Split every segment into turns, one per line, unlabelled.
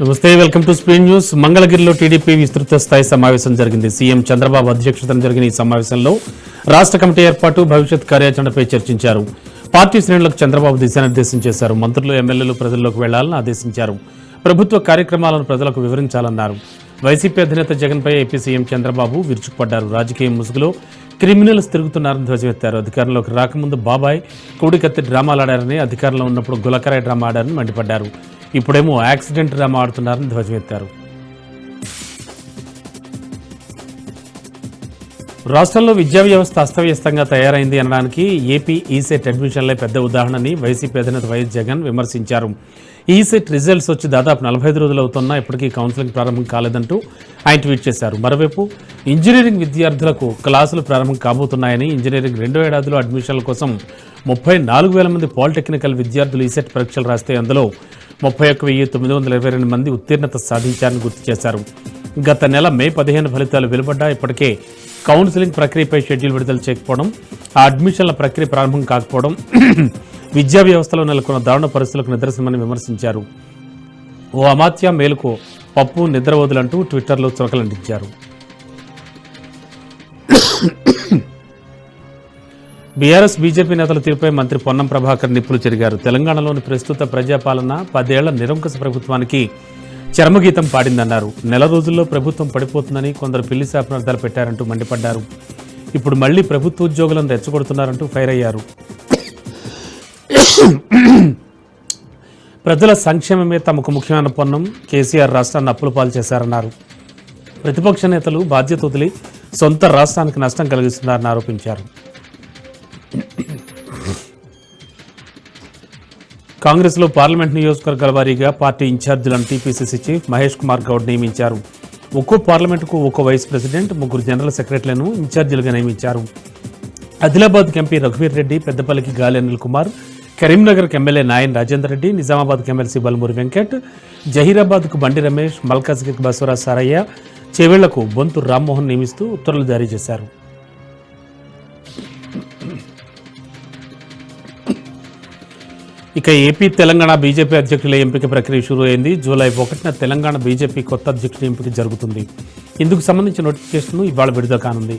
నమస్తే, welcome to screen news. మంగళగిరిలో TDP విస్తృత స్థాయి సమావేశం జరిగింది. సీఎం చంద్రబాబు అధ్యక్షతన జరిగిన ఈ సమావేశంలో రాష్ట్ర కమిటీ ఏర్పాటు, భవిష్యత్ కార్యాచరణపై చర్చించారు. పార్టీ శ్రేణులకు చంద్రబాబు దిశానిర్దేశం చేశారు. మంత్రులు, ఎమ్మెల్యేలు ప్రజల్లోకి వెళ్లాలని ఆదేశించారు. ప్రభుత్వ కార్యక్రమాలను ప్రజలకు వివరించాలన్నారు. వైసీపీ అధినేత జగన్పై ఏపీ సీఎం చంద్రబాబు విరుచుకుపడ్డారు. రాజకీయ ముసుగులో క్రిమినల్స్ తిరుగుతున్నారని ధ్వజమెత్తారు. అధికారంలోకి రాకముందు బాబాయ్ కోడికత్తి డ్రామాలాడారని, అధికారంలో ఉన్నప్పుడు గులకరాయి డ్రామా ఆడారని మండిపడ్డారు. ఇప్పుడేమో యాక్సిడెంట్ డ్రామా ఆడుతున్నారని ధ్వజమెత్తారు. రాష్ట్రంలో విద్యా వ్యవస్థ అస్తవ్యస్తంగా తయారైంది అనడానికి ఏపీ ఈసెట్ అడ్మిషన్లే పెద్ద ఉదాహరణని వైసీపీ అధినేత వైఎస్ జగన్ విమర్శించారు. ఈసెట్ రిజల్ట్స్ వచ్చి దాదాపు 45 రోజులు అవుతున్నా ఇప్పటికీ కౌన్సిలింగ్ ప్రారంభం కాలేదంటూ ఆయన ట్వీట్ చేశారు. మరోవైపు ఇంజనీరింగ్ విద్యార్థులకు క్లాసులు ప్రారంభం కాబోతున్నాయని, ఇంజనీరింగ్ 2వ ఏడాదిలో అడ్మిషన్ల కోసం 34,000 మంది పాలిటెక్నికల్ విద్యార్థులు ఈసెట్ పరీక్షలు రాస్తే అందులో 31,922 మంది ఉత్తీర్ణత సాధించారని గుర్తు చేశారు. గత నెల మే 15 ఫలితాలు వెలువడ్డా ఇప్పటికే కౌన్సిలింగ్ ప్రక్రియపై షెడ్యూల్ విడుదల చేయకపోవడం, ఆ అడ్మిషన్ల ప్రక్రియ ప్రారంభం కాకపోవడం విద్యా వ్యవస్థలో నెలకొన్న దారుణ పరిస్థితులకు నిదర్శనమని విమర్శించారు. ఓ అమాత్య మేలుకు పప్పు నిద్ర వదులంటూ ట్విట్టర్లో చురకలంటించారు. బీఆర్ఎస్, బీజేపీ నేతల తీరుపై మంత్రి పొన్నం ప్రభాకర్ నిప్పులు చెరిగారు. తెలంగాణలోని ప్రస్తుత ప్రజాపాలన 10 ఏళ్ల నిరంకుశ ప్రభుత్వానికి చరమగీతం పాడిందన్నారు. నెల రోజుల్లో ప్రభుత్వం పడిపోతుందని కొందరు పిల్లి శాపనార్థాలు పెట్టారంటూ మండిపడ్డారు. ఇప్పుడు మళ్లీ ప్రభుత్వ ఉద్యోగులను రెచ్చగొడుతున్నారంటూ ఫైర్ అయ్యారు. ప్రజల సంక్షేమమే తమకు ముఖ్యమైన పొన్నం, కేసీఆర్ రాష్ట్రాన్ని అప్పుల పాలు చేశారన్నారు. ప్రతిపక్ష నేతలు బాధ్యత వదిలి సొంత రాష్ట్రానికి నష్టం కలిగిస్తున్నారని ఆరోపించారు. కాంగ్రెస్లో పార్లమెంట్ నియోజకవర్గాల వారీగా పార్టీ ఇన్ఛార్జీలను టీపీసీసీ చీఫ్ మహేష్ కుమార్ గౌడ్ నియమించారు. ఒక్కో పార్లమెంటుకు ఒక్కో వైస్ ప్రెసిడెంట్, 3 జనరల్ సెక్రటరీలను ఇన్ఛార్జీలుగా నియమించారు. ఆదిలాబాద్కి ఎంపీ రఘువీర్ రెడ్డి, పెద్దపల్లికి గాలి అనిల్ కుమార్, కరీంనగర్కి ఎమ్మెల్యే నాయన్ రాజేందర్ రెడ్డి, నిజామాబాద్కి ఎమ్మెల్సీ బల్మూరి వెంకట్, జహీరాబాద్కు బండి రమేష్, మల్కాజ్గిరికి బసవరాజ్ సారయ్య, చేవేళ్లకు బొంతు రామ్మోహన్ నియమిస్తూ ఉత్తర్వులు జారీ చేశారు. ఇక ఏపీ, తెలంగాణ బీజేపీ అధ్యక్షుల ఎంపిక ప్రక్రియ షురూ అయింది. జూలై 1న తెలంగాణ బీజేపీ కొత్త అధ్యక్షుల ఎంపిక జరుగుతుంది. ఇందుకు సంబంధించిన నోటిఫికేషన్ ఇవాళ విడుదల కానుంది.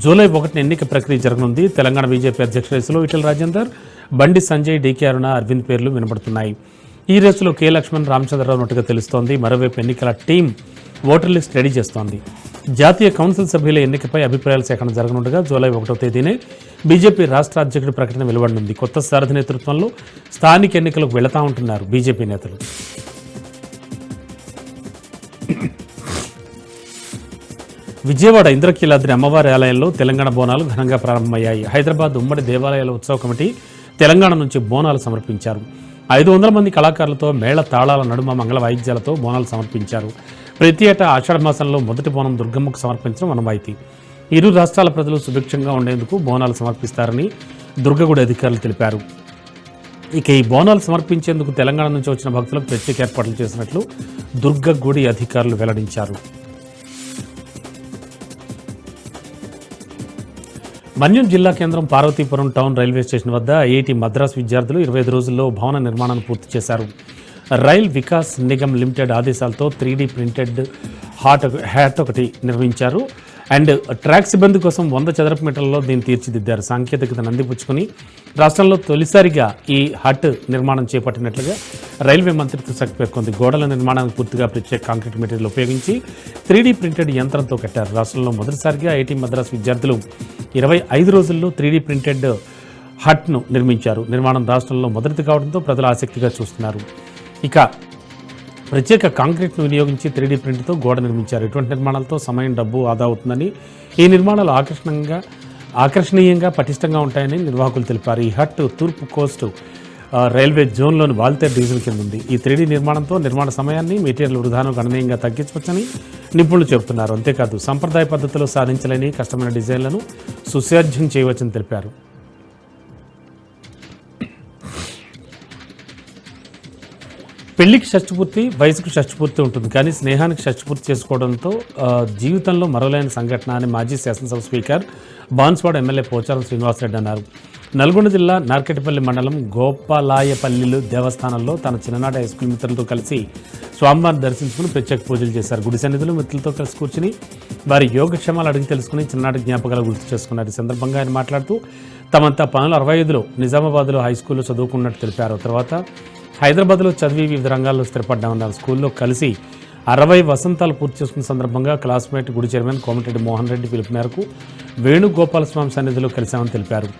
జూలై 1న ఎన్నిక ప్రక్రియ జరగనుంది. తెలంగాణ బీజేపీ అధ్యక్ష రేసులో ఈటెల రాజేందర్, బండి సంజయ్, డీకే అరుణ, అరవింద్ పేర్లు వినబడుతున్నాయి. ఈ రేసులో కె లక్ష్మణ్, రామచంద్రరావు ఉన్నట్టుగా తెలుస్తోంది. మరోవైపు ఎన్నికల టీం ఓటర్ లిస్ట్ రెడీ చేస్తోంది. జాతీయ కౌన్సిల్ సభ్యుల ఎన్నికపై అభిప్రాయాల సేకరణ జరగనుండగా జూలై 1వ తేదీనే బీజేపీ రాష్ట్ర అధ్యక్షుడి ప్రకటన వెలువడనుంది. కొత్త సారథి నేతృత్వంలో స్థానిక ఎన్నికలకు వెళతా ఉంటున్నారు బీజేపీ నేతలు. విజయవాడ ఇంద్రకీలాద్రి అమ్మవారి ఆలయంలో తెలంగాణ బోనాలు ఘనంగా ప్రారంభమయ్యాయి. హైదరాబాద్ ఉమ్మడి దేవాలయాల ఉత్సవ కమిటీ తెలంగాణ నుంచి బోనాలు సమర్పించారు. 500 మంది కళాకారులతో మేళ తాళాల నడుమ మంగళ వాయిద్యాలతో బోనాలు సమర్పించారు. ప్రతి ఏటా ఆషాఢ మాసంలో మొదటి బోనం దుర్గమ్మకు సమర్పించడం అనవాయితీ. ఇరు రాష్ట్రాల ప్రజలు సుభిక్షంగా ఉండేందుకు బోనాలు సమర్పిస్తారని దుర్గగుడి అధికారులు తెలిపారు. ఇక ఈ బోనాలు సమర్పించేందుకు తెలంగాణ నుంచి వచ్చిన భక్తులకు ప్రత్యేక ఏర్పాట్లు చేసినట్లు దుర్గగుడి అధికారులు వెల్లడించారు. మన్యం జిల్లా కేంద్రం పార్వతీపురం టౌన్ రైల్వే స్టేషన్ వద్ద ఐఐటి మద్రాస్ విద్యార్థులు 25 రోజుల్లో భవన నిర్మాణాన్ని పూర్తి చేశారు. రైల్ వికాస్ నిగమ్ లిమిటెడ్ ఆదేశాలతో 3D ప్రింటెడ్ హ్యాట్ ఒకటి నిర్మించారు. అండ్ ట్రాక్ సిబ్బంది కోసం 100 చదరపు మీటర్లలో దీన్ని తీర్చిదిద్దారు. సాంకేతికతను అందిపుచ్చుకుని రాష్ట్రంలో తొలిసారిగా ఈ హట్ నిర్మాణం చేపట్టినట్లుగా రైల్వే మంత్రిత్వ శాఖ పేర్కొంది. గోడల నిర్మాణానికి పూర్తిగా ప్రత్యేక కాంక్రీట్ మెటీరియల్ ఉపయోగించి 3D ప్రింటెడ్ యంత్రంతో కట్టారు. రాష్ట్రంలో మొదటిసారిగా ఐఐటి మద్రాస్ విద్యార్థులు 25 రోజుల్లో 3D ప్రింటెడ్ హట్ను నిర్మించారు. నిర్మాణం రాష్ట్రంలో మొదటిది కావడంతో ప్రజలు ఆసక్తిగా చూస్తున్నారు. ఇక ప్రత్యేక కాంక్రీట్ను వినియోగించి 3D ప్రింట్తో గోడ నిర్మించారు. ఇటువంటి నిర్మాణాలతో సమయం, డబ్బు ఆదా అవుతుందని, ఈ నిర్మాణాలు ఆకర్షణీయంగా పటిష్టంగా ఉంటాయని నిర్వాహకులు తెలిపారు. ఈ హట్ తూర్పు కోస్ట్ రైల్వే జోన్లోని వాల్తేర్ డివిజన్ కింద ఉంది. ఈ 3D నిర్మాణంతో నిర్మాణ సమయాన్ని, మెటీరియల్ వృధాను గణనీయంగా తగ్గించవచ్చని నిపుణులు చెబుతున్నారు. అంతేకాదు సంప్రదాయ పద్ధతిలో సాధించలేని కష్టమైన డిజైన్లను సుసాధ్యం చేయవచ్చని తెలిపారు. పెళ్లికి షష్టిపూర్తి, వయసుకు షష్టిపూర్తి ఉంటుంది, కానీ స్నేహానికి షష్టిపూర్తి చేసుకోవడంతో జీవితంలో మరోలేని సంఘటన అని మాజీ శాసనసభ స్పీకర్ బాన్స్వాడ ఎమ్మెల్యే పోచారం శ్రీనివాసరెడ్డి అన్నారు. నల్గొండ జిల్లా నార్కెట్పల్లి మండలం గోపాలాయపల్లి దేవస్థానంలో తన చిన్ననాటి హై స్కూల్ మిత్రులతో కలిసి స్వామివారిని దర్శించుకుని ప్రత్యేక పూజలు చేశారు. గుడి సన్నిధిలో మిత్రులతో కలిసి కూర్చుని వారి యోగక్షేమాలు అడిగి తెలుసుకుని చిన్ననాటి జ్ఞాపకాలు గుర్తు చేసుకున్నారు. ఈ సందర్భంగా ఆయన మాట్లాడుతూ తమంతా 1965లో నిజామాబాద్లో హై స్కూల్లో చదువుకున్నట్టు తెలిపారు. తర్వాత హైదరాబాద్లో చదివి వివిధ రంగాల్లో స్థిరపడ్డామన్నారు. స్కూల్లో కలిసి 60 వసంతాలు పూర్తి చేసుకున్న సందర్భంగా క్లాస్మేట్ గుడి చైర్మన్ కోమటిరెడ్డి మోహన్ రెడ్డి పిలుపు మేరకు వేణుగోపాలస్వామి సన్నిధిలో కలిశామని తెలిపారు.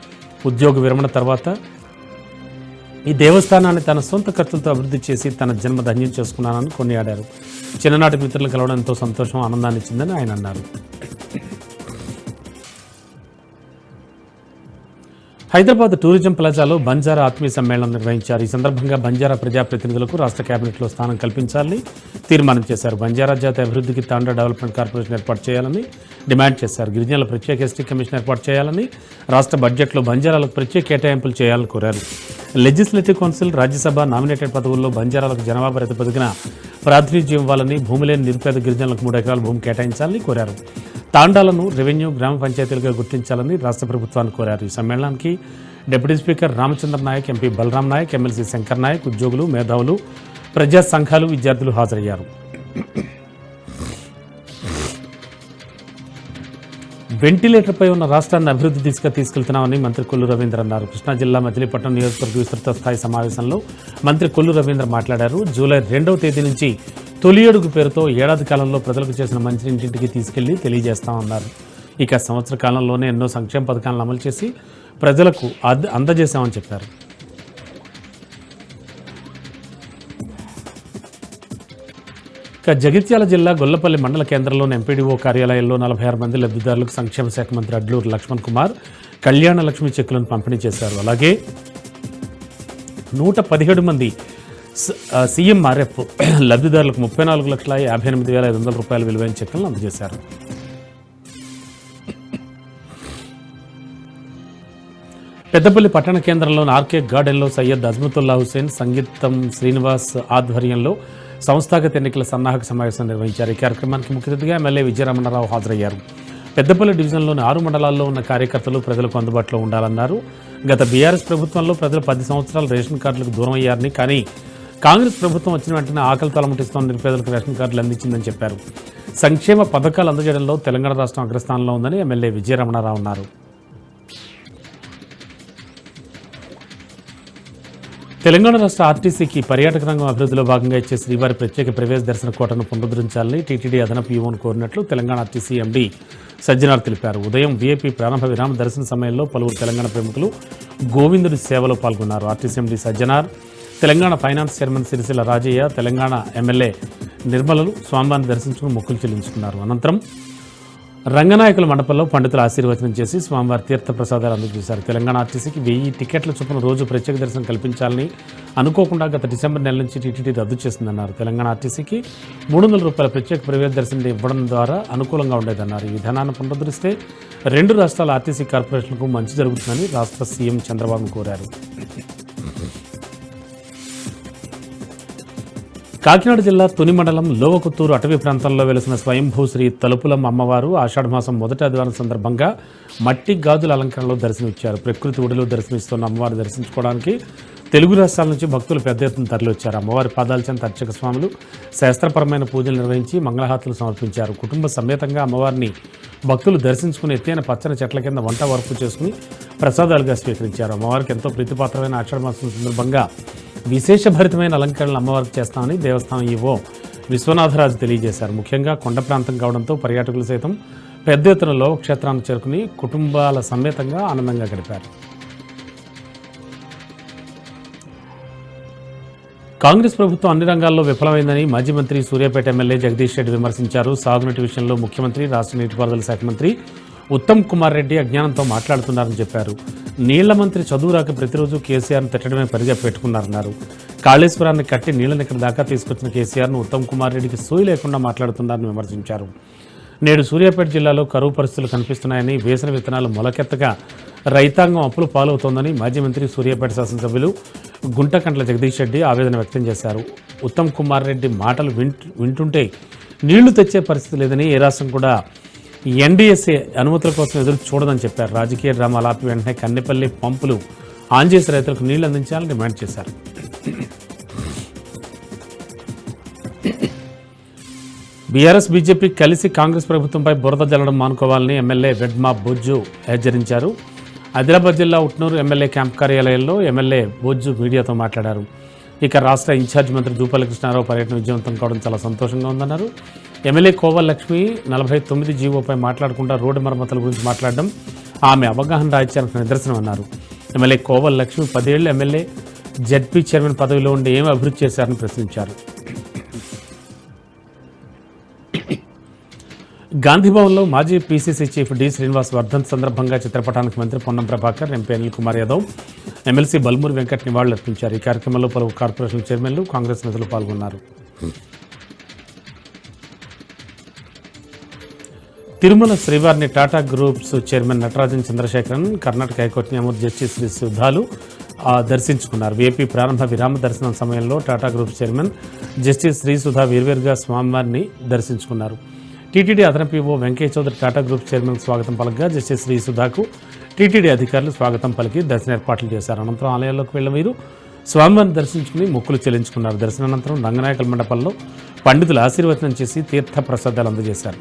ఉద్యోగ విరమణ తర్వాత ఈ దేవస్థానాన్ని తన సొంత ఖర్చులతో అభివృద్ధి చేసి తన జన్మ ధన్యం చేసుకున్నానని కొనియాడారు. చిన్ననాటి మిత్రులు కలవడం ఎంతో సంతోషం, ఆనందాన్ని ఇచ్చిందని ఆయన అన్నారు. హైదరాబాద్ టూరిజం ప్లాజాలో బంజారా ఆత్మీయ సమ్మేళనం నిర్వహించారు. ఈ సందర్భంగా బంజారా ప్రజాప్రతినిధులకు రాష్ట్ర కేబినెట్లో స్థానం కల్పించాలని తీర్మానం చేశారు. బంజారా జాతి అభివృద్ధికి తాండా డెవలప్మెంట్ కార్పొరేషన్ ఏర్పాటు చేయాలని డిమాండ్ చేశారు. గిరిజనుల ప్రత్యేక ఎస్టీ కమిషన్ ఏర్పాటు చేయాలని, రాష్ట్ర బడ్జెట్లో బంజారాలకు ప్రత్యేక కేటాయింపులు చేయాలని కోరారు. లెజిస్లేటివ్ కౌన్సిల్, రాజ్యసభ నామినేటెడ్ పదవుల్లో బంజారాలకు జనాభా ప్రాతిపదికన ప్రాతినిధ్యం ఇవ్వాలని, భూమి లేని నిరుపేద గిరిజనులకు 3 ఎకరాల భూమి కేటాయించాలని కోరారు. తాండాలను రెవెన్యూ, గ్రామ పంచాయతీలుగా గుర్తించాలని రాష్ట్ర ప్రభుత్వాన్ని కోరారు. ఈ సమ్మేళనానికి deputy speaker Ramachandra Nayak, MP Balram Nayak, MLC Shankar Nayak, ఉద్యోగులు, మేధావులు, ప్రజా సంఘాలు, విద్యార్థులు హాజరయ్యారు. వెంటిలేటర్పై ఉన్న రాష్ట్రాన్ని అభివృద్ధి దిశగా తీసుకెళ్తున్నామని మంత్రి కొల్లు రవీంద్ర అన్నారు. కృష్ణా జిల్లా మచిలీపట్నం నియోజకవర్గ విస్తృత స్థాయి సమావేశంలో మంత్రి కొల్లు రవీంద్ర మాట్లాడారు. జూలై 2వ తేదీ నుంచి తొలి అడుగు పేరుతో ఏడాది కాలంలో ప్రజలకు చేసిన మంచిని ఇంటింటికి తీసుకెళ్లి తెలియజేస్తామన్నారు. ఇక సంవత్సర కాలంలోనే ఎన్నో సంక్షేమ పథకాలను అమలు చేసి ప్రజలకు అందజేశామని చెప్పారు. ఇక జగిత్యాల జిల్లా గొల్లపల్లి మండల కేంద్రంలోని ఎంపీడీఓ కార్యాలయంలో 46 మంది లబ్ధిదారులకు సంక్షేమ శాఖ మంత్రి అడ్లూరు లక్ష్మణ్ కుమార్ కళ్యాణ లక్ష్మి చెక్కులను పంపిణీ చేశారు. అలాగే 117 మంది సీఎంఆర్ఎఫ్ లబ్ధిదారులకు 34,58,500 రూపాయల విలువైన చెక్కులను అందజేశారు. పెద్దపల్లి పట్టణ కేంద్రంలోని ఆర్కే గార్డెన్లో సయ్యద్ అజ్మతుల్లా హుసేన్, సంగీతం శ్రీనివాస్ ఆధ్వర్యంలో సంస్థాగత ఎన్నికల సన్నాహక సమావేశం నిర్వహించారు. ఈ కార్యక్రమానికి ముఖ్య అతిథిగా ఎమ్మెల్యే విజయరమణరావు హాజరయ్యారు. పెద్దపల్లి డివిజన్లోని 6 మండలాల్లో ఉన్న కార్యకర్తలు ప్రజలకు అందుబాటులో ఉండాలన్నారు. గత బీఆర్ఎస్ ప్రభుత్వంలో ప్రజలు 10 సంవత్సరాలు రేషన్ కార్డులకు దూరం అయ్యారని, కానీ కాంగ్రెస్ ప్రభుత్వం వచ్చిన వెంటనే ఆకలి తలముటిస్తున్న నిరుపేదలకు రేషన్ కార్డులు అందించిందని చెప్పారు. సంక్షేమ పథకాలు అందజేయడంలో తెలంగాణ రాష్ట్రం అగ్రస్థానంలో ఉందని ఎమ్మెల్యే విజయరమణరావు అన్నారు. తెలంగాణ రాష్ట్ర ఆర్టీసీకి పర్యాటక రంగం అభివృద్ధిలో భాగంగా ఇచ్చే శ్రీవారి ప్రత్యేక ప్రవేశ దర్శన కోటను పునరుద్ధరించాలని టీటీడీ అదనపు ఈవోను కోరినట్లు తెలంగాణ ఆర్టీసీ ఎండీ సజ్జనార్ తెలిపారు. ఉదయం వీఐపీ ప్రారంభ విరామ దర్శన సమయంలో పలువురు తెలంగాణ ప్రముఖులు గోవిందుడి సేవలో పాల్గొన్నారు. RTC MD Sajjanar, Telangana finance chairman Sircilla Rajaiah, Telangana MLA నిర్మలలు స్వామివారిని దర్శించుకుని మొక్కులు చెల్లించుకున్నారు. అనంతరం రంగనాయకుల మండపంలో పండితులు ఆశీర్వచనం చేసి స్వామివారి తీర్థ ప్రసాదాలు అందజేశారు. తెలంగాణ ఆర్టీసీకి 1000 టికెట్ల చొప్పున రోజు ప్రత్యేక దర్శనం కల్పించాలని అనుకోకుండా గత డిసెంబర్ నెల నుంచి టీటీడీ రద్దు చేసిందన్నారు. తెలంగాణ ఆర్టీసీకి 300 రూపాయల ప్రత్యేక ప్రవేశ దర్శనం ఇవ్వడం ద్వారా అనుకూలంగా ఉండేదన్నారు. ఈ విధానాన్ని పునరుద్ధరిస్తే 2 రాష్ట్రాల ఆర్టీసీ కార్పొరేషన్లకు మంచి జరుగుతుందని రాష్ట్ర సీఎం చంద్రబాబు కోరారు. కాకినాడ జిల్లా తుని మండలం లోవకుత్తూరు అటవీ ప్రాంతంలో వెలిసిన స్వయంభూ శ్రీ తలుపులమ్మ అమ్మవారు ఆషాఢమాసం మొదటి ఆదివారం సందర్భంగా మట్టి గాజుల అలంకరణలో దర్శనమిచ్చారు. ప్రకృతి ఒడిలో దర్శనమిస్తున్న అమ్మవారు దర్శించుకోవడానికి తెలుగు రాష్ట్రాల నుంచి భక్తులు పెద్ద ఎత్తున తరలివచ్చారు. అమ్మవారి పాదాల చెంత అర్చక స్వాములు శాస్త్రపరమైన పూజలు నిర్వహించి మంగళహారతులు సమర్పించారు. కుటుంబ సమేతంగా అమ్మవారిని భక్తులు దర్శించుకుని ఎత్తైన పచ్చని చెట్ల కింద వంట వరపు చేసుకుని ప్రసాదాలుగా స్వీకరించారు. అమ్మవారికి ఎంతో ప్రీతిపాత్రమైన ఆషాఢమాసం సందర్భంగా విశేషభరితమైన అలంకరణలు అమ్మవారికి చేస్తామని దేవస్థానం ఈవో విశ్వనాథరాజు తెలియజేశారు. ముఖ్యంగా కొండ ప్రాంతం కావడంతో పర్యాటకులు సైతం పెద్ద ఎత్తున లోకక్షేత్రాన్ని చేరుకుని కుటుంబాల సమేతంగా ఆనందంగా గడిపారు. కాంగ్రెస్ ప్రభుత్వం అన్ని రంగాల్లో విఫలమైందని మాజీ మంత్రి సూర్యాపేట ఎమ్మెల్యే జగదీష్ రెడ్డి విమర్శించారు. సాగునీటి విషయంలో ముఖ్యమంత్రి, రాష్ట్ర నీటిపారుదల శాఖ మంత్రి ఉత్తమ్ కుమార్ రెడ్డి అజ్ఞానంతో మాట్లాడుతున్నారని చెప్పారు. నీళ్ల మంత్రి చదువు రాక ప్రతిరోజు కేసీఆర్ను తిట్టడమే పనిగా పెట్టుకున్నారన్నారు. కాళేశ్వరాన్ని కట్టి నీళ్లను ఇక్కడ దాకా తీసుకొచ్చిన కేసీఆర్ను ఉత్తమ్ కుమార్ రెడ్డికి సోయి లేకుండా మాట్లాడుతున్నారని విమర్శించారు. నేడు సూర్యాపేట జిల్లాలో కరువు పరిస్థితులు కనిపిస్తున్నాయని, వేసిన విత్తనాలు మొలకెత్తగా రైతాంగం అప్పులు పాలవుతోందని మాజీ మంత్రి సూర్యాపేట శాసనసభ్యులు గుంటకంట్ల జగదీష్ రెడ్డి ఆవేదన వ్యక్తం చేశారు. ఉత్తమ్ కుమార్ రెడ్డి మాటలు వింటుంటే నీళ్లు తెచ్చే పరిస్థితి లేదని, ఏ రాష్ట్రం కూడా ఎన్డీఎస్ఏ అనుమతుల కోసం ఎదురు చూడదని చెప్పారు. రాజకీయ డ్రామాలు ఆపి వెంటనే కన్నెపల్లి పంపులు ఆన్ చేసి రైతులకు నీళ్లు అందించాలని డిమాండ్ చేశారు. బీఆర్ఎస్ బీజేపీ కలిసి కాంగ్రెస్ ప్రభుత్వంపై బురద జల్లడం మానుకోవాలని ఎమ్మెల్యే వెడ్మా బొజ్జు హెచ్చరించారు. ఆదిలాబాద్ జిల్లా ఉట్నూరు ఎమ్మెల్యే క్యాంప్ కార్యాలయంలో ఎమ్మెల్యే బొజ్జు మీడియాతో మాట్లాడారు. ఇక రాష్ట్ర ఇన్ఛార్జ్ మంత్రి జూపల్లి కృష్ణారావు పర్యటన విజయవంతం కావడం చాలా సంతోషంగా ఉందన్నారు. ఎమ్మెల్యే కోవల్ లక్ష్మి 49 జీవోపై మాట్లాడకుండా రోడ్డు మరమ్మతుల గురించి మాట్లాడడం ఆమె అవగాహన రాహిత్యానికి నిదర్శనం అన్నారు. ఎమ్మెల్యే కోవల్ లక్ష్మి 10 ఏళ్లు ఎమ్మెల్యే జెడ్పీ చైర్మన్ పదవిలో ఉండి ఏమి అభివృద్ధి చేశారని ప్రశ్నించారు. గాంధీభవన్లో మాజీ పీసీసీ చీఫ్ డి శ్రీనివాస్ వర్ధన్ సందర్భంగా చిత్రపటానికి మంత్రి పొన్నం ప్రభాకర్, ఎంపీ అనిల్ కుమార్ యాదవ్, ఎమ్మెల్సీ బల్మూరి వెంకట్ నివాళులర్పించారు. ఈ కార్యక్రమంలో పలువురు కార్పొరేషన్ చైర్మన్లు, కాంగ్రెస్ నేతలు పాల్గొన్నారు. తిరుమల శ్రీవారిని Tata groups chairman Natarajan Chandrasekaran, Karnataka high court న్యాయమూర్తి జస్టిస్ శ్రీ సుధాలు దర్శించుకున్నారు. ఏపీ ప్రారంభ విరామ దర్శనం సమయంలో Tata group chairman justice Sri Sudha వేర్వేరుగా స్వామివారిని దర్శించుకున్నారు. టీటీడీ అదనపు EO Venkaiah Chowdary Tata group chairman స్వాగతం పలకగా జస్టిస్ శ్రీ సుధాకు టీటీడీ అధికారులు స్వాగతం పలికి దర్శన ఏర్పాట్లు చేశారు. అనంతరం ఆలయాల్లోకి వెళ్లిన వీరు స్వామివారిని దర్శించుకుని మొక్కులు చెల్లించుకున్నారు. దర్శనానంతరం రంగనాయకుల మండపంలో పండితులు ఆశీర్వచనం చేసి తీర్థ ప్రసాదాలు అందజేశారు.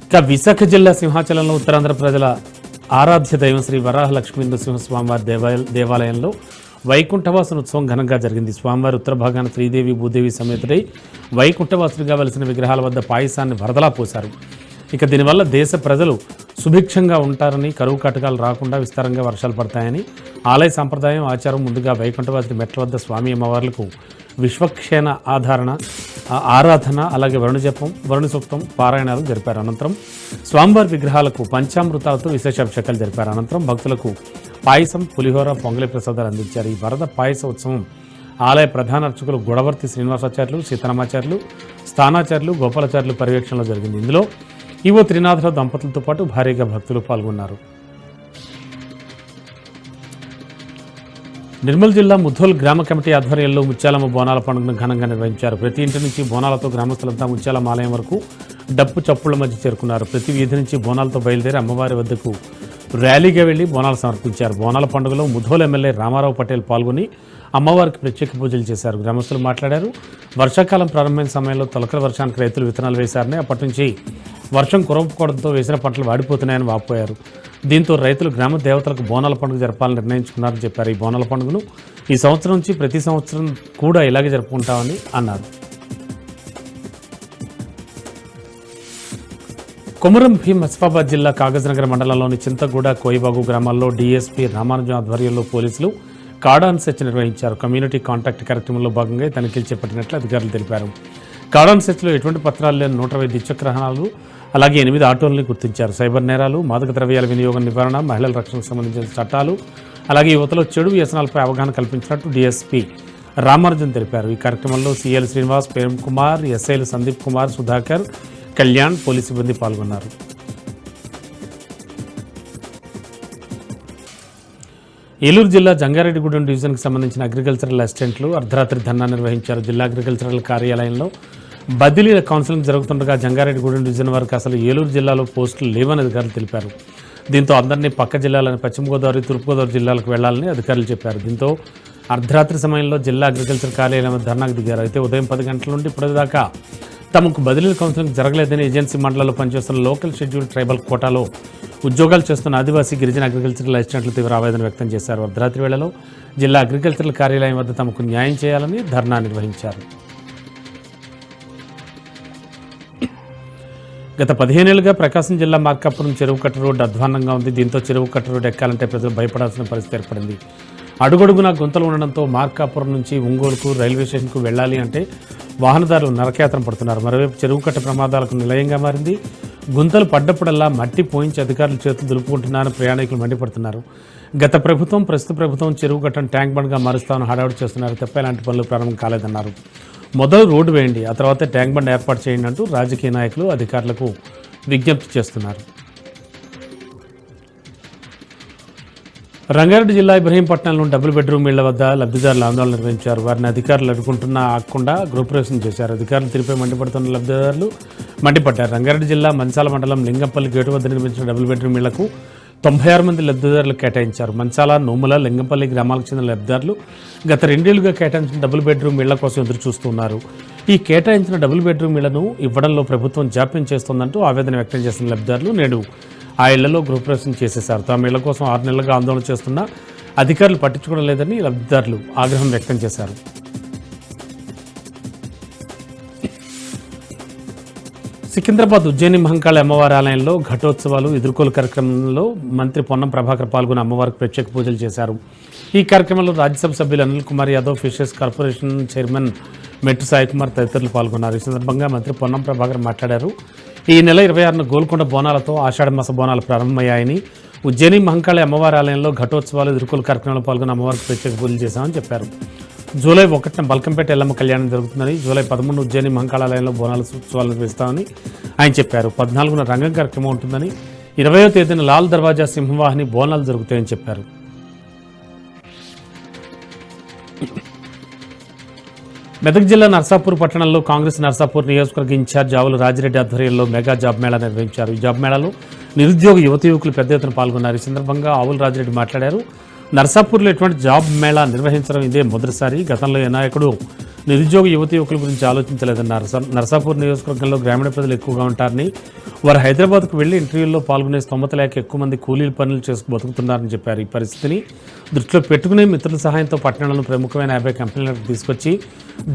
ఇక విశాఖ జిల్లా సింహాచలంలో ఉత్తరాంధ్ర ప్రజల ఆరాధ్య దైవం శ్రీ వరాహ లక్ష్మీ నృసింహస్వామివారి దేవాలయంలో వైకుంఠవాసన ఉత్సవం ఘనంగా జరిగింది. స్వామివారి ఉత్తర భాగాన శ్రీదేవి భూదేవి సమేతుడై వైకుంఠవాసులుగా వెలిసిన విగ్రహాల వద్ద పాయసాన్ని వరదలా పోశారు. ఇక దీనివల్ల దేశ ప్రజలు సుభిక్షంగా ఉంటారని, కరువు కాటకాలు రాకుండా విస్తారంగా వర్షాలు పడతాయని ఆలయ సాంప్రదాయం ఆచారం ముందుగా వైకుంఠవాసి మెట్ల వద్ద స్వామి అమ్మవార్లకు విశ్వక్షేణ ఆరాధన, అలాగే వరుణజపం, వరుణ సూక్తం పారాయణాలు జరిపారు. అనంతరం స్వామివారి విగ్రహాలకు పంచామృతాలతో విశేష అభిషేకాలు జరిపారు. అనంతరం భక్తులకు పాయసం, పులిహోర, పొంగలి ప్రసాదాలు అందించారు. ఈ వరద పాయస ఉత్సవం ఆలయ ప్రధాన అర్చకులు గొడవర్తి శ్రీనివాసాచార్యులు, సీతారామాచార్యులు, స్థానాచార్యులు, గోపాలాచార్యులు పర్యవేక్షణలో జరిగింది. ఇందులో ఈవో త్రినాథరావు దంపతులతో పాటు భారీగా భక్తులు పాల్గొన్నారు. నిర్మల్ జిల్లా ముధోల్ గ్రామ కమిటీ ఆధ్వర్యంలో ముత్యాలమ్మ బోనాల పండుగను ఘనంగా నిర్వహించారు. ప్రతి ఇంటి నుంచి బోనాలతో గ్రామస్తులంతా ముత్యాలమ్మ ఆలయం వరకు డప్పు చప్పుళ్ల మధ్య చేరుకున్నారు. ప్రతి వీధి నుంచి బోనాలతో బయలుదేరి అమ్మవారి వద్దకు ర్యాలీగా వెళ్లి బోనాలు సమర్పించారు. బోనాల పండుగలో ముధోల్ ఎమ్మెల్యే రామారావు పటేల్ పాల్గొని అమ్మవారికి ప్రత్యేక పూజలు చేశారు. గ్రామస్తులు మాట్లాడారు. వర్షాకాలం ప్రారంభమైన సమయంలో తొలకరి వర్షానికి రైతులు విత్తనాలు వేశారని, అప్పటి నుంచి వర్షం కురవకపోవడంతో వేసిన పంటలు వాడిపోతున్నాయని వాపోయారు. దీంతో రైతులు గ్రామ దేవతలకు బోనాల పండుగ జరపాలని నిర్ణయించుకున్నారని చెప్పారు. ఈ బోనాల పండుగను ఈ సంవత్సరం నుంచి ప్రతి సంవత్సరం కూడా ఇలాగే జరుపుకుంటామని అన్నారు. కొమరం భీం ఆసిఫాబాద్ జిల్లా కాగజ్నగర్ మండలంలోని చింతగూడ, కోయిబాగు గ్రామాల్లో డీఎస్పీ రామానుజం ఆధ్వర్యంలో పోలీసులు కార్డాన్ సెర్చ్ నిర్వహించారు. కమ్యూనిటీ కాంటాక్ట్ కార్యక్రమంలో భాగంగా తనిఖీలు చేపట్టినట్లు అధికారులు తెలిపారు. కార్డాన్ సెర్చ్లో ఎటువంటి పత్రాలు లేని 120 ద్విచక్రవాహనాలు, అలాగే 8 ఆటోలను గుర్తించారు. సైబర్ నేరాలు, మాదక ద్రవ్యాల వినియోగం నివారణ, మహిళల రక్షణకు సంబంధించిన చట్టాలు, అలాగే యువతలో చెడు వ్యసనాలపై అవగాహన కల్పించినట్టు డీఎస్పీ రామానుజన్ తెలిపారు. ఈ కార్యక్రమంలో సిఎల్ శ్రీనివాస్, ప్రేమ్ కుమార్, ఎస్ఐలు సందీప్ కుమార్, సుధాకర్, కళ్యాణ్, పోలీసు సిబ్బంది పాల్గొన్నారు. ఏలూరు జిల్లా జంగారెడ్డిగూడెం డివిజన్కి సంబంధించిన అగ్రికల్చరల్ అసిస్టెంట్లు అర్ధరాత్రి ధర్నా నిర్వహించారు. జిల్లా అగ్రికల్చరల్ కార్యాలయంలో బదిలీల కౌన్సిలింగ్ జరుగుతుండగా జంగారెడ్డిగూడెం డివిజన్ వారికి అసలు ఏలూరు జిల్లాలో పోస్టులు లేవని అధికారులు తెలిపారు. దీంతో అందరినీ పక్క జిల్లాలని పశ్చిమ గోదావరి, తూర్పుగోదావరి జిల్లాలకు వెళ్లాలని అధికారులు చెప్పారు. దీంతో అర్ధరాత్రి సమయంలో జిల్లా అగ్రికల్చర్ కార్యాలయం ధర్నాకు దిగారు. అయితే ఉదయం 10 గంటల నుండి ఇప్పటిదాకా తమకు బదిలీల కౌన్సిలింగ్ జరగలేదని ఏజెన్సీ మండలాల్లో పనిచేస్తున్న లోకల్ షెడ్యూల్ ట్రైబల్ కోటాలో ఉద్యోగాలు చేస్తున్న ఆదివాసీ గిరిజన అగ్రికల్చరల్ అసిస్టెంట్లు తీవ్ర ఆవేదన వ్యక్తం చేశారు. అర్ధరాత్రి వేళలో జిల్లా అగ్రికల్చరల్ కార్యాలయం వద్ద తమకు న్యాయం చేయాలని ధర్నా నిర్వహించారు. గత 15 ఏళ్లుగా ప్రకాశం జిల్లా మార్కాపురం చెరువు కట్ట రోడ్డు అధ్వాన్నంగా ఉంది. దీంతో చెరువు కట్ట రోడ్డు ఎక్కాలంటే ప్రజలు భయపడాల్సిన పరిస్థితి ఏర్పడింది. అడుగడుగునా గుంతలు ఉండడంతో మార్కాపురం నుంచి ఒంగోలుకు రైల్వే స్టేషన్కు వెళ్లాలి అంటే వాహనదారులు నరకయాత్ర పడుతున్నారు. మరోవైపు చెరువు కట్ట ప్రమాదాలకు నిలయంగా మారింది. గుంతలు పడ్డప్పుడల్లా మట్టి పోయించి అధికారులు చేతులు దులుపుకుంటున్నారని ప్రయాణికులు మండిపడుతున్నారు. గత ప్రభుత్వం, ప్రస్తుత ప్రభుత్వం చెరువు కట్టను ట్యాంక్ బండ్గా మారుస్తామని హడావుడి చేస్తున్నారు తప్ప ఎలాంటి పనులు ప్రారంభం కాలేదన్నారు. మొదలు రోడ్డు వేయండి, ఆ తర్వాత ట్యాంక్ బండ్ ఏర్పాటు చేయండి అంటూ రాజకీయ నాయకులు అధికారులకు విజ్ఞప్తి చేస్తున్నారు. రంగారెడ్డి జిల్లా ఇబ్రహీంపట్నంలో డబుల్ బెడ్రూమ్ ఇళ్ల వద్ద లబ్ధిదారులు ఆందోళన నిర్వహించారు. వారిని అధికారులు అడ్డుకుంటున్నా ఆగకుండా గృహప్రవేశం చేశారు. అధికారులు తీరుపై మండిపడుతున్న లబ్ధిదారులు మండిపడ్డారు. రంగారెడ్డి జిల్లా మంచాల మండలం లింగంపల్లి గేటు వద్ద నిర్మించిన డబుల్ బెడ్రూమ్ ఇళ్లకు 96 మంది లబ్ధిదారులు కేటాయించారు. మంచాల, నోముల, లింగంపల్లి గ్రామాలకు చెందిన లబ్ధిదారులు గత 2 ఏళ్లుగా కేటాయించిన డబుల్ బెడ్రూమ్ ఇళ్ల కోసం ఎదురు చూస్తున్నారు. ఈ కేటాయించిన డబుల్ బెడ్రూమ్ ఇళ్లను ఇవ్వడంలో ప్రభుత్వం జాప్యం చేస్తోందంటూ ఆవేదన వ్యక్తం చేసిన లబ్ధిదారులు నేడు ఆ ఇళ్లలో గృహప్రవేశం చేసేశారు. తమ ఇళ్ల కోసం 6 నెలలుగా ఆందోళన చేస్తున్నా అధికారులు పట్టించుకోవడం లేదని లబ్ధిదారులు ఆగ్రహం వ్యక్తం చేశారు. సికింద్రాబాద్ ఉజ్జయిని మహంకాళి అమ్మవారి ఆలయంలో ఘటోత్సవాలు ఎదుర్కోలు కార్యక్రమంలో మంత్రి పొన్నం ప్రభాకర్ పాల్గొని అమ్మవారికి ప్రత్యేక పూజలు చేశారు. ఈ కార్యక్రమంలో రాజ్యసభ సభ్యులు Anil Kumar Yadav, fishers corporation chairman Mettu Saikumar తదితరులు పాల్గొన్నారు. ఈ సందర్భంగా మంత్రి పొన్నం ప్రభాకర్ మాట్లాడారు. ఈ నెల 26న గోల్కొండ బోనాలతో ఆషాఢమాస బోనాలు ప్రారంభమయ్యాయని, ఉజ్జయిని మహంకాళి అమ్మవారి ఆలయంలో ఘటోత్సవాలు ఎదుర్కోలు కార్యక్రమంలో పాల్గొని అమ్మవారికి ప్రత్యేక పూజలు చేశామని చెప్పారు. జూలై 1న బల్కంపేట ఎల్లమ్మ కళ్యాణం జరుగుతుందని, జూలై 13 ఉజ్జయిని మహంకాళి ఆలయంలో బోనాల ఉత్సవాలు నిర్వహిస్తామని ఆయన చెప్పారు. 14న రంగం కార్యక్రమం ఉంటుందని, 20వ తేదీన లాల్ దర్వాజా సింహవాహిని బోనాలు జరుగుతాయని చెప్పారు. మెదక్ జిల్లా నర్సాపూర్ పట్టణంలో కాంగ్రెస్ నర్సాపూర్ నియోజకవర్గ ఇన్ఛార్జ్ ఆవుల రాజిరెడ్డి ఆధ్వర్యంలో మెగా జాబ్ మేళా నిర్వహించారు. ఈ జాబ్ మేళాలో నిరుద్యోగ యువకులు పెద్ద ఎత్తున పాల్గొన్నారు. ఈ సందర్భంగా ఆవుల రాజిరెడ్డి మాట్లాడారు. నర్సాపూర్లో ఎటువంటి జాబ్ మేళా నిర్వహించడం ఇదే మొదటిసారి. గతంలో ఏ నాయకుడు నిరుద్యోగ యువకుల గురించి ఆలోచించలేదన్నారు. నర్సాపూర్ నియోజకవర్గంలో గ్రామీణ ప్రజలు ఎక్కువగా ఉంటారని, వారు హైదరాబాద్కు వెళ్లి ఇంటర్వ్యూల్లో పాల్గొనే స్తోమత లేక ఎక్కువ మంది కూలీల పనులు చేసుకు బతుకుతున్నారని చెప్పారు. ఈ పరిస్థితిని దృష్టిలో పెట్టుకుని మిత్రుల సహాయంతో పట్టణంలో ప్రముఖమైన 50 కంపెనీలకు తీసుకొచ్చి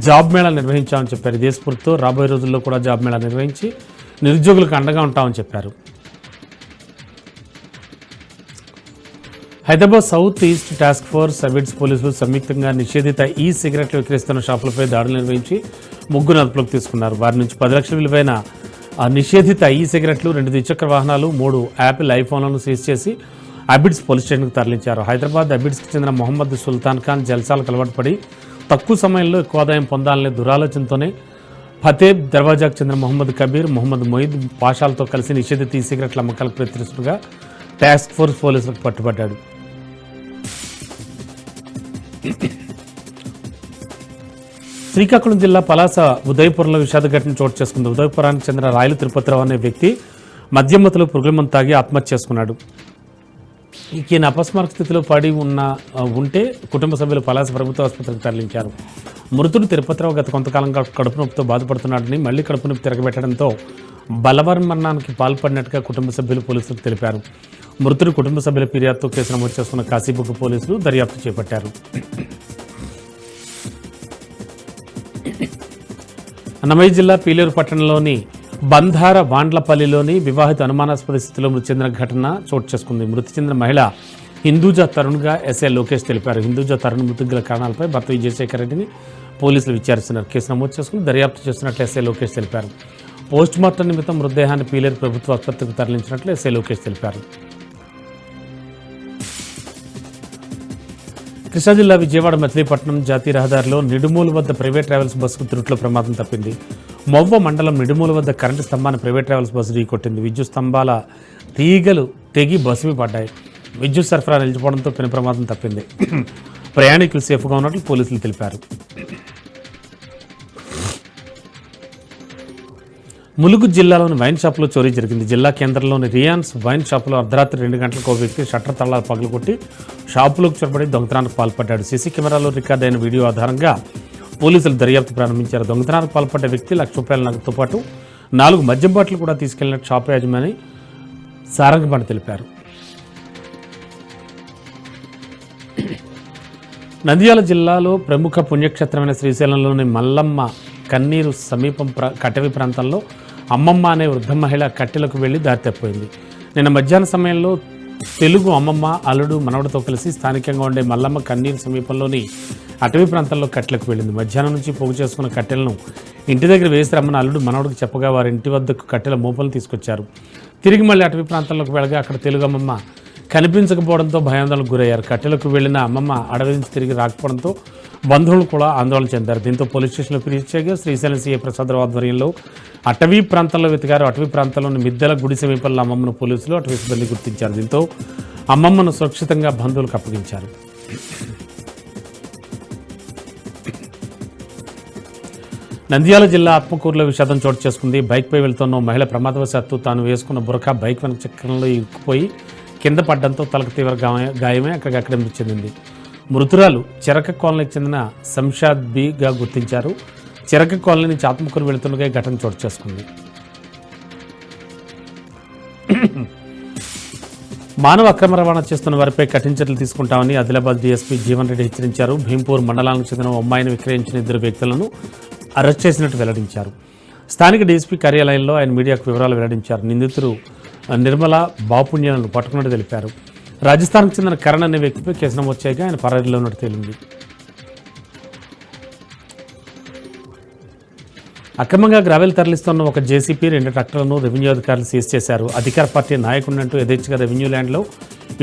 జాబ్ మేళా నిర్వహించామని చెప్పారు. ఇదే స్ఫూర్తితో రాబోయే రోజుల్లో కూడా జాబ్ మేళా నిర్వహించి నిరుద్యోగులకు అండగా ఉంటామని చెప్పారు. Hyderabad south east task force service పోలీసులు సంయుక్తంగా నిషేధిత ఈ సిగరెట్లు విక్రయిస్తున్న షాపులపై దాడులు నిర్వహించి 3 అదుపులోకి తీసుకున్నారు. వారి నుంచి 10 లక్షల విలువైన నిషేధిత ఈ సిగరెట్లు, 2 ద్విచక్ర వాహనాలు, 3 యాపిల్ ఐఫోన్లను సీజ్ చేసి అబిడ్స్ పోలీస్ స్టేషన్కు తరలించారు. హైదరాబాద్ అబిడ్స్కి చెందిన మొహమ్మద్ సుల్తాన్ ఖాన్ జల్సాలకు అలవాటు పడి తక్కువ సమయంలో ఎక్కువ ఆదాయం పొందాలనే దురాలోచనతోనే ఫతేబ్ దర్వాజాకు చెందిన మొహమ్మద్ కబీర్, మొహమ్మద్ మొయిద్ పాషాలతో కలిసి నిషేధిత ఈ సిగరెట్ల అమ్మకాలకు ప్రయత్నిస్తుండగా టాస్క్ ఫోర్స్ పోలీసులకు పట్టుబడ్డాడు. శ్రీకాకుళం జిల్లా పలాస ఉదయపురంలో విషాద ఘటన చోటు చేసుకుంది. ఉదయపురానికి చెందిన రాయలు తిరుపతిరావు అనే వ్యక్తి మద్యమత్తులో పురుగుల తాగి ఆత్మహత్య చేసుకున్నాడు. ఈయన అపస్మారక స్థితిలో పడి ఉంటే కుటుంబ సభ్యులు పలాస ప్రభుత్వ ఆసుపత్రికి తరలించారు. మృతుడు తిరుపతిరావు గత కొంతకాలంగా కడుపు నొప్పితో బాధపడుతున్నాడని, మళ్లీ కడుపు నొప్పి తిరగబెట్టడంతో బలవన్మరణానికి పాల్పడినట్టుగా కుటుంబ సభ్యులు పోలీసులకు తెలిపారు. మృతుడి కుటుంబ సభ్యుల ఫిర్యాదుతో కేసు నమోదు చేసుకున్న కాశీబుక్ పోలీసులు దర్యాప్తు చేపట్టారు. అన్నమయ్య జిల్లా పీలేరు పట్టణంలోని బంధార వాండ్లపల్లిలోని వివాహిత అనుమానాస్పద స్థితిలో మృతి చెందిన ఘటన చోటు చేసుకుంది. మృతి చెందిన మహిళ హిందూజా తరుణ్గా ఎస్ఐ లోకేష్ తెలిపారు. హిందూజా తరుణ్ మృతికి గల కారణాలపై భర్త విజయశేఖర్ రెడ్డిని పోలీసులు విచారిస్తున్నారు. కేసు నమోదు చేసుకుని దర్యాప్తు చేస్తున్నట్లు ఎస్ఐ లోకేష్ తెలిపారు. పోస్ట్ మార్టం నిమిత్తం మృతదేహాన్ని పీలేరు ప్రభుత్వ ఆసుపత్రికి తరలించినట్లు ఎస్ఐ లోకేష్ తెలిపారు. కృష్ణా జిల్లా విజయవాడ మచిలీపట్నం జాతీయ రహదారిలో నిడుమూలు వద్ద ప్రైవేట్ ట్రావెల్స్ బస్సుకు త్రుట్లో ప్రమాదం తప్పింది. మొవ్వ మండలం నిడుమూలు వద్ద కరెంటు స్తంభాన్ని ప్రైవేట్ ట్రావెల్స్ బస్సు ఢీకొట్టింది. విద్యుత్ స్తంభాల తీగలు తెగి బస్సుపై పడ్డాయి. విద్యుత్ సరఫరా నిలిచిపోవడంతో పెను ప్రమాదం తప్పింది. ప్రయాణికులు సేఫ్గా ఉన్నట్లు పోలీసులు తెలిపారు. ములుగు జిల్లాలోని వైన్ షాపులో చోరీ జరిగింది. జిల్లా కేంద్రంలోని రియాన్స్ వైన్ షాపులో అర్ధరాత్రి 2 గంటలకు ఒక వ్యక్తి షట్టర్ తాళాలు పగలగొట్టి షాపులోకి చొరబడి దొంగతనానికి పాల్పడ్డాడు. సీసీ కెమెరాలో రికార్డ్ అయిన వీడియో ఆధారంగా పోలీసులు దర్యాప్తు ప్రారంభించారు. దొంగతనానికి పాల్పడ్డ వ్యక్తి ₹1,00,000 నగదుతో పాటు 4 మద్యం బాటిల్ కూడా తీసుకెళ్లినట్టు షాపు యాజమాని సారంగపాణి తెలిపారు. నంద్యాల జిల్లాలో ప్రముఖ పుణ్యక్షేత్రమైన శ్రీశైలంలోని మల్లమ్మ కన్నీరు సమీపం కట్టవి ప్రాంతంలో అమ్మమ్మ అనే వృద్ధ మహిళ కట్టెలకు వెళ్లి దారి తప్పిపోయింది. నిన్న మధ్యాహ్న సమయంలో తెలుగు అమ్మమ్మ, అల్లుడు, మనవడితో కలిసి స్థానికంగా ఉండే మల్లమ్మ కన్నీరు సమీపంలోని అటవీ ప్రాంతంలో కట్టెలకు వెళ్ళింది. మధ్యాహ్నం నుంచి పోగు చేసుకున్న కట్టెలను ఇంటి దగ్గర వేసి రమ్మని అల్లుడు మనవడికి చెప్పగా వారి ఇంటి వద్దకు కట్టెల మోపలను తీసుకొచ్చారు. తిరిగి మళ్ళీ అటవీ ప్రాంతంలోకి వెళ్ళగా అక్కడ తెలుగు అమ్మమ్మ కనిపించకపోవడంతో భయాందోళనకు గురయ్యారు. కట్టెలకు వెళ్లిన అమ్మమ్మ అడవి నుంచి తిరిగి రాకపోవడంతో బంధువులు కూడా ఆందోళన చెందారు. దీంతో పోలీస్ స్టేషన్లో ఫిర్యాదు చేయగా శ్రీశైలం సీఐ ప్రసాదరావు ఆధ్వర్యంలో అటవీ ప్రాంతంలో వెతికారు. అటవీ ప్రాంతంలోని మిద్దెల గుడి సమీపంలో అమ్మమ్మను పోలీసులు అటవీ సిబ్బంది గుర్తించారు. దీంతో అమ్మమ్మను సురక్షితంగా బంధువులకు అప్పగించారు. నంద్యాల జిల్లా ఆత్మకూరులో విషాదం చోటు చేసుకుంది. బైక్పై వెళ్తున్న మహిళ ప్రమాదవశాత్తు తాను వేసుకున్న బురకా బైక్ వెనక చక్రంలో ఇరుక్కుపోయి కింద పడ్డంతో తలకు తీవ్ర గాయమే అక్కడికక్కడే మృతి చెందింది. మృతురాలు చిరక కాలనీకి చెందిన శంషాద్ బిగా గుర్తించారు. చిరక కాలనీ నుంచి ఆత్మకూరు వెళుతుండగా ఘటన చోటు చేసుకుంది. మానవ అక్రమ రవాణా చేస్తున్న వారిపై కఠిన చర్యలు తీసుకుంటామని ఆదిలాబాద్ డీఎస్పీ జీవన్ రెడ్డి హెచ్చరించారు. భీంపూర్ మండలానికి చెందిన అమ్మాయిని విక్రయించిన 2 వ్యక్తులను అరెస్ట్ చేసినట్టు వెల్లడించారు. స్థానిక డీఎస్పీ కార్యాలయంలో ఆయన మీడియాకు వివరాలు వెల్లడించారు. నిందితులు నిర్మల బాపుణ్యాలను పట్టుకున్నట్టు తెలిపారు. రాజస్థాన్కు చెందిన కరణ్ అనే వ్యక్తిపై కేసు నమోదు చేయగా ఆయన పరారీలో ఉన్నట్టు తేలింది. అక్రమంగా గ్రావెల్ తరలిస్తున్న ఒక జేసీపీ 2 ట్రాక్టర్లను రెవెన్యూ అధికారులు సీజ్ చేశారు. అధికార పార్టీ నాయకుడినంటూ యథేచ్ఛగా రెవెన్యూ ల్యాండ్లో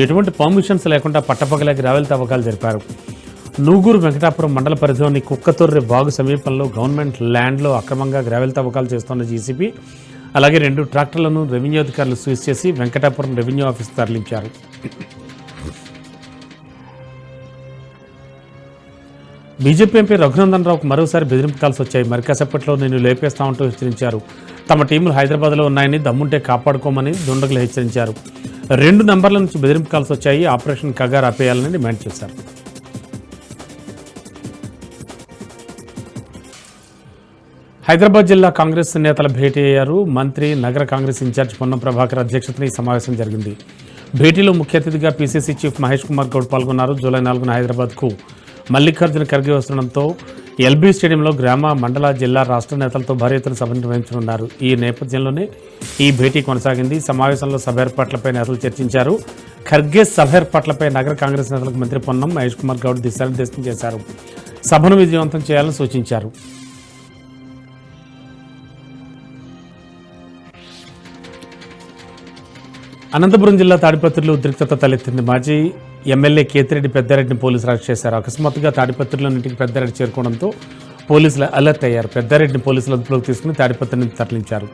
ఎటువంటి పర్మిషన్స్ లేకుండా పట్టపగలే గ్రావెల్ తవ్వకాలు జరిపారు. నూగూరు వెంకటాపురం మండల పరిధిలోని కుక్కతొర్రె బాగు సమీపంలో గవర్నమెంట్ ల్యాండ్లో అక్రమంగా గ్రావెల్ తవ్వకాలు చేస్తున్న జేసీపీ అలాగే 2 ట్రాక్టర్లను రెవెన్యూ అధికారులు సీజ్ చేసి వెంకటాపురం రెవెన్యూ ఆఫీస్ తరలించారు. బీజేపీ ఎంపీ రఘునందన్ రావుకు మరోసారి బెదిరింపు కాల్స్ వచ్చాయి. మరి కాసేపట్లో నేను లేపేస్తామంటూ హెచ్చరించారు. తమ టీములు హైదరాబాద్లో ఉన్నాయని దమ్ముంటే కాపాడుకోమని దుండగులు హెచ్చరించారు. 2 నంబర్ల నుంచి బెదిరింపు కాల్స్ వచ్చాయి. ఆపరేషన్ కగార్ ఆపేయాలని డిమాండ్ చేశారు. హైదరాబాద్ జిల్లా కాంగ్రెస్ నేతల భేటీ అయ్యారు. మంత్రి, నగర కాంగ్రెస్ ఇన్ఛార్జ్ పొన్నం ప్రభాకర్ అధ్యక్షతన ఈ సమావేశం జరిగింది. భేటీలో ముఖ్య అతిథిగా పీసీసీ చీఫ్ మహేష్ కుమార్ గౌడ్ పాల్గొన్నారు. జూలై 4న హైదరాబాద్కు మల్లికార్జున ఖర్గే వస్తుండటంతో ఎల్బీ స్టేడియంలో గ్రామ, మండల, జిల్లా, రాష్ట్ర నేతలతో భారీ ఎత్తున సభ నిర్వహించనున్నారు. ఈ నేపథ్యంలోనే ఈ భేటీ కొనసాగింది. సమావేశంలో సభ ఏర్పాట్లపై నేతలు చర్చించారు. ఖర్గే సభ ఏర్పాట్లపై నగర కాంగ్రెస్ నేతలకు మంత్రి పొన్నం, మహేష్ కుమార్ గౌడ్ దిశానిర్దేశం చేశారు. సభను విజయవంతం చేయాలని సూచించారు. అనంతపురం జిల్లా తాడిపత్రిలో ఉద్రిక్తత తలెత్తింది. మాజీ ఎమ్మెల్యే కేతిరెడ్డి పెద్దారెడ్డిని పోలీసులు అరెస్ట్ చేశారు. అకస్మాత్తుగా తాడిపత్రిలోని ఇంటికి పెద్దారెడ్డి చేరుకోవడంతో పోలీసులు అలర్ట్ అయ్యారు. పెద్దారెడ్డిని పోలీసులు అదుపులోకి తీసుకుని తాడిపత్రి నుంచి తరలించారు.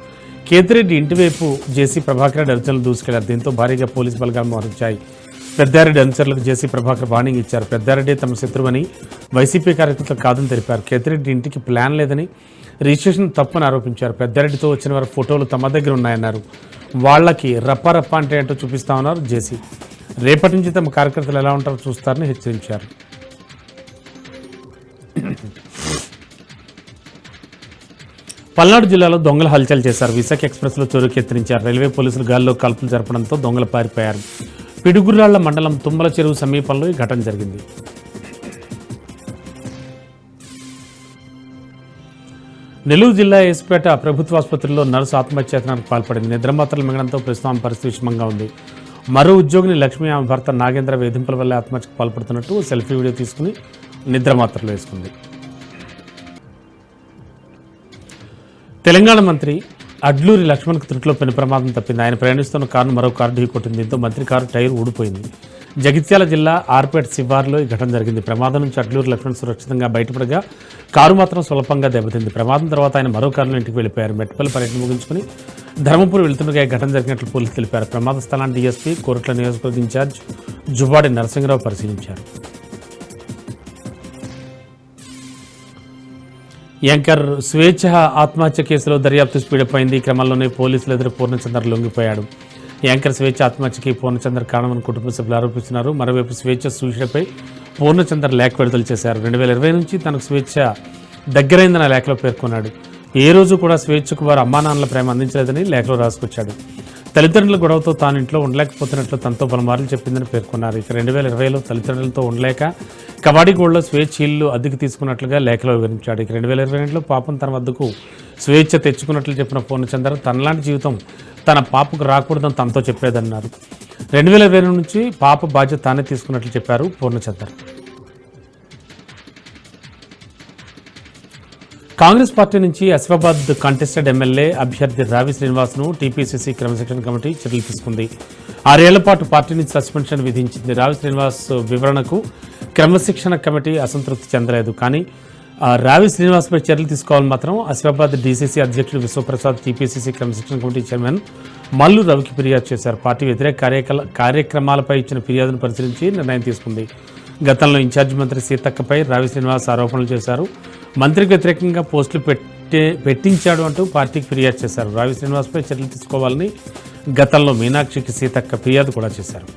కేతిరెడ్డి ఇంటివైపు జేసీ ప్రభాకర్ రెడ్డి అనుచరులు దూసుకెళ్లారు. దీంతో భారీగా పోలీసు బలగాలు మోహరించాయి. పెద్దారెడ్డి అనుచరులకు జేసీ ప్రభాకర్ వార్నింగ్ ఇచ్చారు. పెద్దారెడ్డి తమ శత్రువని, వైసీపీ కార్యకర్తలు కాదని తెలిపారు. కేతిరెడ్డి ఇంటికి ప్లాన్ లేదని, రిజిస్ట్రేషన్ తప్పని ఆరోపించారు. పెద్దారెడ్డితో వచ్చిన వారి ఫోటోలు తమ దగ్గర ఉన్నాయన్నారు. వాళ్లకి రప్ప అంటే ఏంటో చూపిస్తామన్నారు జేసీ. రేపటి నుంచి తమ కార్యకర్తలు ఎలా ఉంటారో చూస్తారని హెచ్చరించారు. పల్నాడు జిల్లాలో దొంగలు హల్చల్ చేశారు. విశాఖ ఎక్స్ప్రెస్లో చోరుకి ఎత్తిరించారు. రైల్వే పోలీసులు గాల్లో కాల్పులు జరపడంతో దొంగలు పారిపోయారు. పిడుగురాళ్ల మండలం తుమ్మల చెరువు సమీపంలో ఈ ఘటన జరిగింది. నెల్లూరు జిల్లా ఏసుపేట ప్రభుత్వ ఆసుపత్రిలో నర్సు ఆత్మహత్యాయత్నానికి పాల్పడింది. నిద్రమాత్రలు మింగడంతో ప్రస్తుతం ఆమె పరిస్థితి విషమంగా ఉంది. మరో ఉద్యోగిని లక్ష్మి ఆమె భర్త నాగేంద్ర వేధింపుల వల్ల ఆత్మహత్యకు పాల్పడుతున్నట్టు సెల్ఫీ వీడియో తీసుకుని నిద్రమాత్రలు వేసుకుంది. తెలంగాణ మంత్రి అడ్లూరి లక్ష్మణ్కు త్రుటిలో పెను ప్రమాదం తప్పింది. ఆయన ప్రయాణిస్తున్న కారును మరో కారు ఢీకొట్టింది. దీంతో మంత్రి కారు టైర్ ఊడిపోయింది. జగిత్యాల జిల్లా ఆర్పేట్ శివార్లో ఈ ఘటన జరిగింది. ప్రమాదం నుంచి అడ్లూరి లక్ష్మణ్ సురక్షితంగా బయటపడగా కారు మాత్రం స్వల్పంగా దెబ్బతింది. ప్రమాదం తర్వాత ఆయన మరో కారులో ఇంటికి వెళ్ళిపోయారు. మెట్పల్లి పర్యటన ముగించుకుని ధర్మపురి వెళ్తుండగా ఈ ఘటన జరిగినట్లు పోలీసులు తెలిపారు. ప్రమాద స్థలాన్ని డీఎస్పీ, కోరుట్ల నియోజకవర్గ ఇన్ఛార్జ్ జువ్వాడి నరసింహరావు పరిశీలించారు. యాంకర్ స్వేచ్ఛ ఆత్మహత్య కేసులో దర్యాప్తు స్పీడప్ అయింది. ఈ క్రమంలోనే పోలీసులు ఎదురు పూర్ణచంద్ర లొంగిపోయాడు. యాంకర్ స్వేచ్ఛ ఆత్మహత్యకి పూర్ణచంద్ర కారణమని కుటుంబ సభ్యులు ఆరోపిస్తున్నారు. మరోవైపు స్వేచ్ఛ సూచనపై పూర్ణచంద్ర లేఖ విడుదల చేశారు. 2020 నుంచి తనకు స్వేచ్ఛ దగ్గరైందన్న లేఖలో పేర్కొన్నాడు. ఏ రోజు కూడా స్వేచ్ఛకు వారు అమ్మానాన్నల ప్రేమ అందించలేదని లేఖలో రాసుకొచ్చాడు. తల్లిదండ్రుల గొడవతో తాను ఇంట్లో ఉండలేకపోతున్నట్లు తనతో పలుమార్లు చెప్పిందని పేర్కొన్నారు. ఇక 2020లో తల్లిదండ్రులతో ఉండలేక కవాడిగూడలో స్వేచ్ఛ ఇల్లు అద్దెకు తీసుకున్నట్లుగా లేఖలో వివరించాడు. ఇక 2022లో పాపం తన వద్దకు స్వేచ్ఛ తెచ్చుకున్నట్లు చెప్పిన పూర్ణచంద్ర తనలాంటి జీవితం తన పాపకు రాకూడదని తనతో చెప్పేదన్నారు. 2020 నుంచి పాప బాధ్యత తానే తీసుకున్నట్లు చెప్పారు పూర్ణచంద్ర. కాంగ్రెస్ పార్టీ నుంచి అసిఫాబాద్ కంటెస్టెడ్ ఎమ్మెల్యే అభ్యర్థి రావి శ్రీనివాస్ను టీపీసీసీ క్రమశిక్షణ కమిటీ చర్యలు తీసుకుంది. 6 ఏళ్ల పాటు పార్టీ నుంచి సస్పెన్షన్ విధించింది. రావి శ్రీనివాస్ వివరణకు క్రమశిక్షణ కమిటీ అసంతృప్తి చెందలేదు. కానీ రావి శ్రీనివాస్పై చర్యలు తీసుకోవాలని మాత్రం ఆసిఫాబాద్ డీసీసీ అధ్యక్షుడు విశ్వప్రసాద్, టీపీసీసీ క్రమశిక్షణ కమిటీ చైర్మన్ మల్లు రవికి ఫిర్యాదు చేశారు. పార్టీ వ్యతిరేక కార్యక్రమాలపై ఇచ్చిన ఫిర్యాదును పరిశీలించి నిర్ణయం తీసుకుంది. గతంలో ఇన్ఛార్జి మంత్రి సీతక్కపై రావి శ్రీనివాస్ ఆరోపణలు చేశారు. మంత్రికి వ్యతిరేకంగా పోస్టులు పెట్టించాడు అంటూ పార్టీకి ఫిర్యాదు చేశారు. రావి శ్రీనివాస్పై చర్యలు తీసుకోవాలని గతంలో మీనాక్షికి సీతక్క ఫిర్యాదు కూడా చేశారు.